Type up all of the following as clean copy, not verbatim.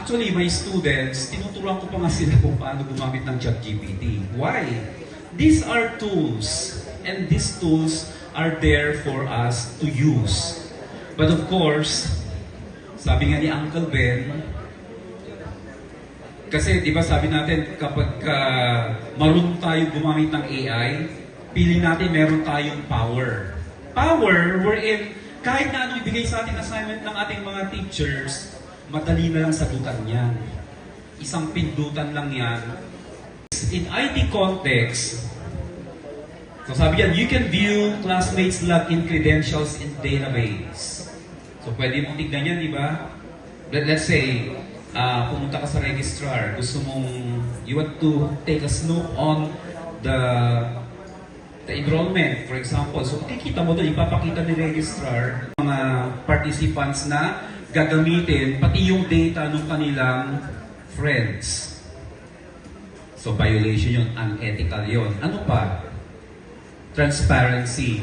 Actually, my students, tinuturuan ko pa nga sila kung paano gumamit ng ChatGPT. Why? These are tools, and these tools are there for us to use. But of course, sabi nga ni Uncle Ben, kasi di ba sabi natin kapag marunong tayo gumamit ng AI, pili natin meron tayong power. Power wherein kahit na anong ibigay sa ating assignment ng ating mga teachers, madali na lang sagutan yan. Isang pindutan lang yan. In IT context, so sabi yan, you can view classmates' login credentials in database. So pwede mong tignan yan, di ba? Let's say, pumunta ka sa registrar, gusto mong, you want to take a snoop on the enrollment, for example. So kikita mo doon, ipapakita ni registrar mga participants na gagamitin, pati yung data ng kanilang friends. So violation yun, unethical yun. Ano pa? Transparency.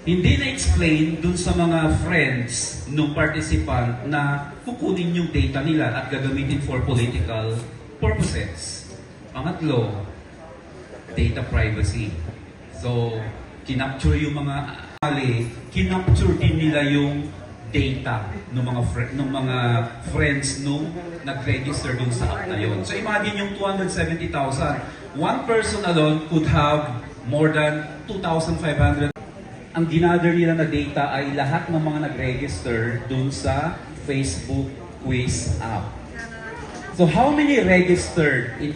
Hindi na-explain dun sa mga friends ng participant na kukunin yung data nila at gagamitin for political purposes. Pangatlo, data privacy. So, kinapture yung mga kinapture din nila yung data ng mga friends nung nag-register dun sa app na yun. So, imagine yung 270,000. One person alone could have more than 2,500. Ang ginather nila na data ay lahat ng mga nag-register dun sa Facebook quiz app. So, how many registered in the